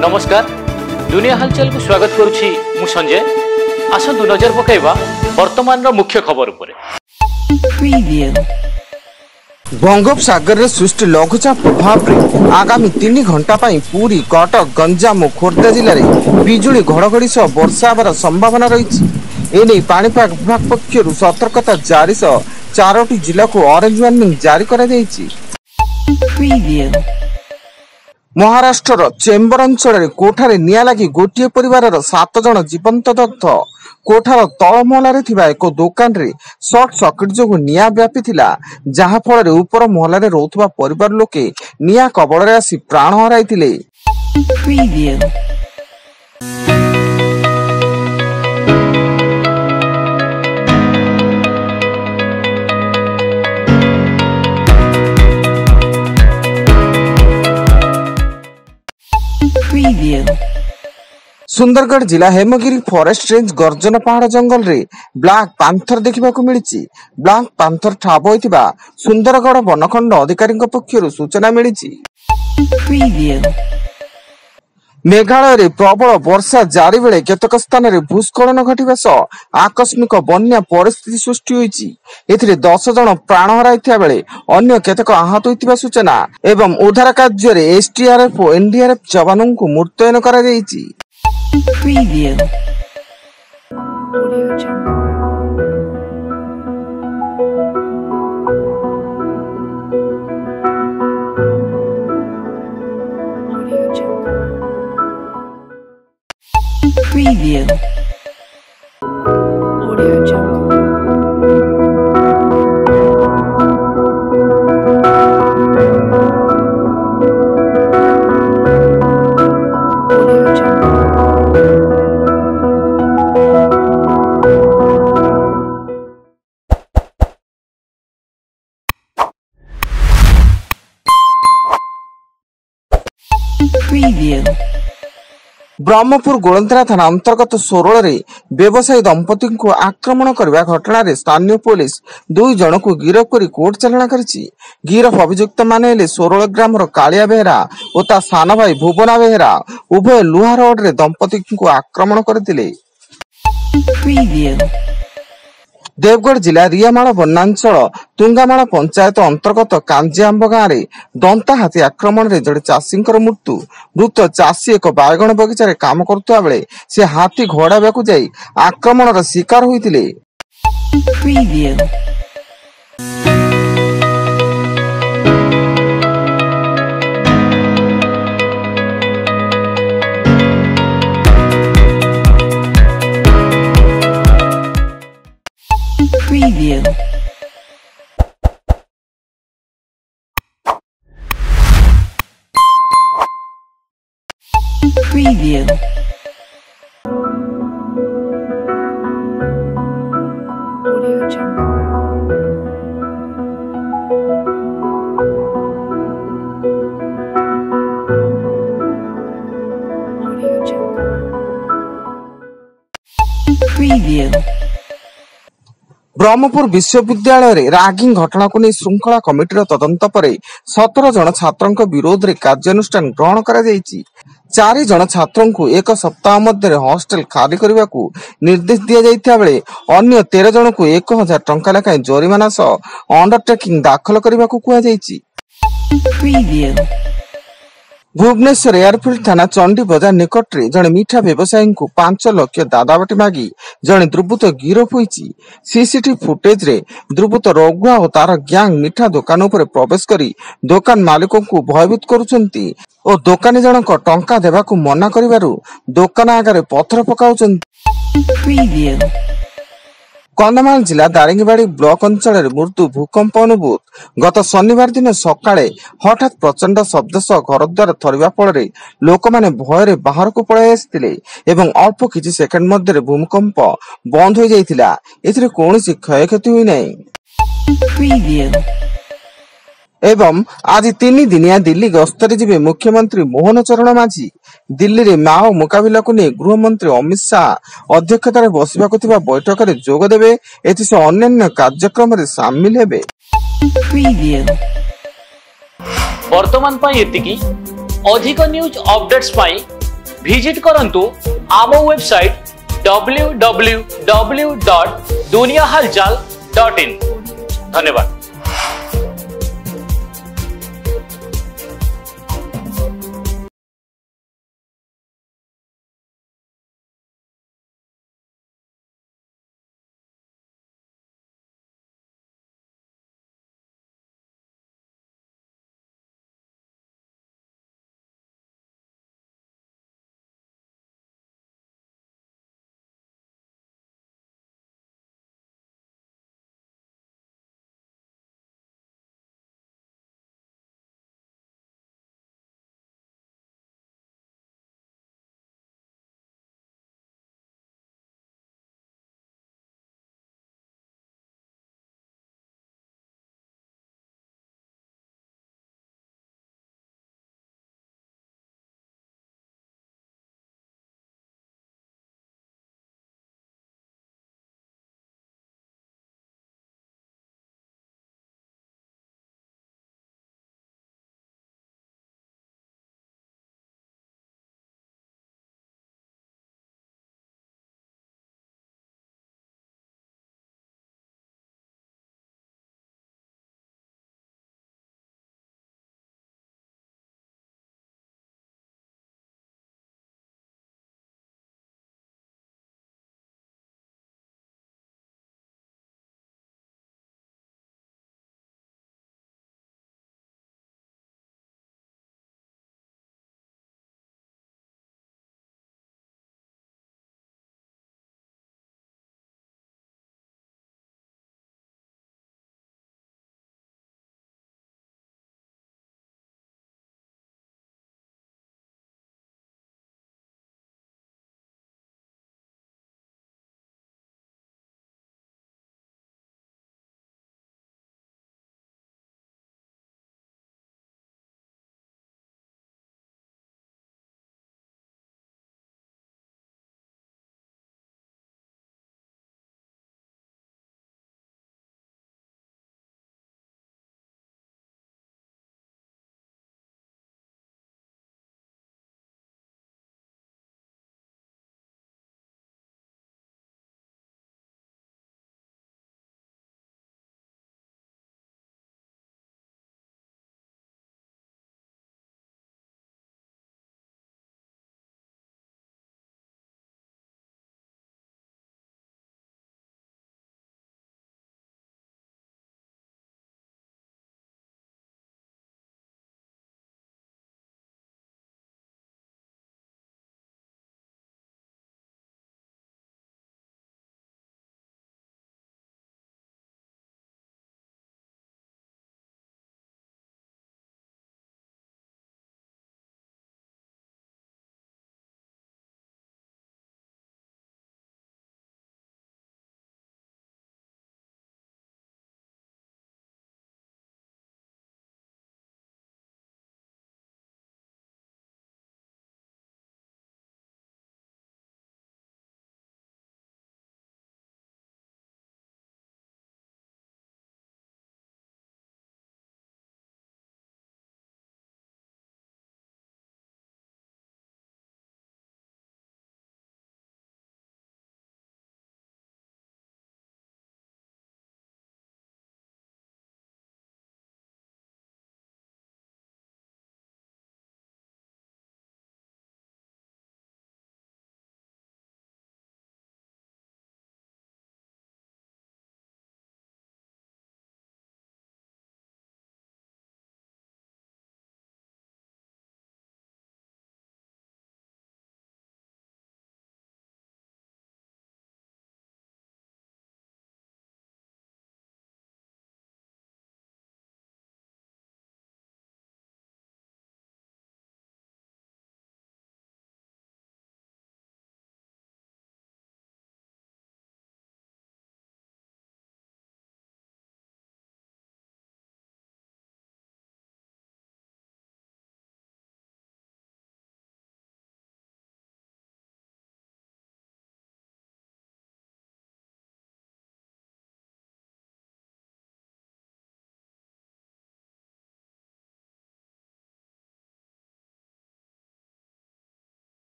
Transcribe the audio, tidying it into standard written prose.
नमस्कार दुनिया हलचल को स्वागत करुछि मु संजय। आसंतु नजर पकाइबा वर्तमान रो मुख्य खबर उपरे। बंगोपसागर रे सृष्टि लघुचाप प्रभाव रे आगामी 3 घंटा पाई पूरी कटक गंजाम और खोर्धा जिले में बिजुली घड़घड़ी सह वर्षा होबार संभावना रही। एने पाणीपाग विभाग पक्षरु सतर्कता जारी सह 4टी जिला को ऑरेंज वार्निंग जारी करा जायछि। महाराष्ट्र चेम्बर अंचल कोठारे निया लगी गोटे परिवार 7 जन जीवंत दग्ध। कोठार तल महलारे थिबा एक दुकान रे शॉर्ट सर्किट जो निया व्यापी थिला, जहा फल ऊपर महलारे रोथुबा परिवार लोके निया कबଳରେ आसी प्राण हराइथिले। सुंदरगढ़ जिला हेमगिरी फॉरेस्ट रेंज गर्जन पहाड़ जंगल रे ब्लैक पांथर देखा मिली। ब्लैक पांथर ठाब होइतिबा सुंदरगढ़ वनखंड अधिकारी पक्षरु सूचना मिली। मेघालय रे प्रबल वर्षा जारी बेले केतक स्थान रे भूस्खलन घटिबा सह आकस्मिक बन्या परिस्थिति सृष्टि होइछि। एथिरे 10 जन प्राण हराइथिया बेले अन्य केतक आहत होइतिबा सूचना एवं उद्धार कार्य रे एसडीआरएफ और एनडीआरएफ जवानों को मुतयन करा जायछि। Preview. Audio Jungle. Audio Jungle. Preview. Brahmapur गोलंतरा थाना अंतर्गत सोरोल रे व्यवसायी दंपति को आक्रमण करने घटना रे स्थानीय पुलिस 2 जन को गिरफ कर कोर्ट चालाण करिछि। गिरफ अभियुक्त माने ले सोरोल ग्राम कालिया बेहरा और ता साना भाई भुवना बेहरा उभय लुहा रोड रे दंपति को आक्रमण करथिले। देवगढ़ जिला रियामाल वनांचल तुंगामाल पंचायत अंतर्गत कांजिआंब गाँव में दंता हाथी आक्रमण रे जड़े चाषी मृत्यु। मृत चाषी एक बायगण बगीचा काम करुवा बेले से हाथी घोड़ा जाई आक्रमण शिकार होइतिले। Preview. Preview. Audio Jungle. Audio Jungle. Preview. Brahmapur विश्वविद्यालय रे रैगिंग घटना को नहीं श्रृंखला कमिटी तदंत पर 17 जन छात्रों विरोध रे कार्यानुष्ठान ग्रहण करा जायछि। 4 जन छात्रों को 1 सप्ताह मध्य हॉस्टल खाली करने को निर्देश दिया जाइता बेले अन्य 13 जन को 1000 टंका लेखाएं जरिमाना सह अंडरटेकिंग दाखल करने को कहा जायछि। भुवनेश्वर एयरफील्ड थाना चंडी बजार निकट रे जड़े मीठा व्यवसायी को 5 लाख दादाबाटी मागी जड़े दुर्बृत्त गिरफ होइछि। सीसीटीवी फुटेज रे दुर्बृत्त रघुआ और तार ग्यांग मीठा दुकान उपर प्रवेश करी दुकान मालिकों को भयभीत करुछंती और दुकानी जनक टंका देबा को मना करिवारु दुकान आगे पत्थर पकाउछंती। कंधमाल जिला दारिंगबाड़ी ब्लॉक अंचल मृत्यु भूकंप अनुभूत। गत शनिवार दिन सकाळे हठात प्रचंड शब्द सह घर द्वार थरिबा फल लोक माने भय बाहर को पळाई आसिथिले एवं अल्प किछि सेकेंड मध्य भूकंप बंद हो जाइथिला। एथिरे कोनोसी क्षयक्षति होई नै। एवं आज 3 दिनिया दिल्ली गस्तरे जिबे मुख्यमंत्री मोहन चरण माझी। दिल्ली रे माओ मुकाबिला को नहीं गृहमंत्री अमित शाह अध्यक्षतार बसिबाकु थिबा बैठक रे जोग देबे। एथिसे अन्य कार्यक्रम रे शामिल हेबे। वर्तमान पाई एतिकी अधिक न्यूज अपडेट्स पाई ভিজিট করন্তু आम वेबसाइट www.duniyahalchal.in। धन्यवाद।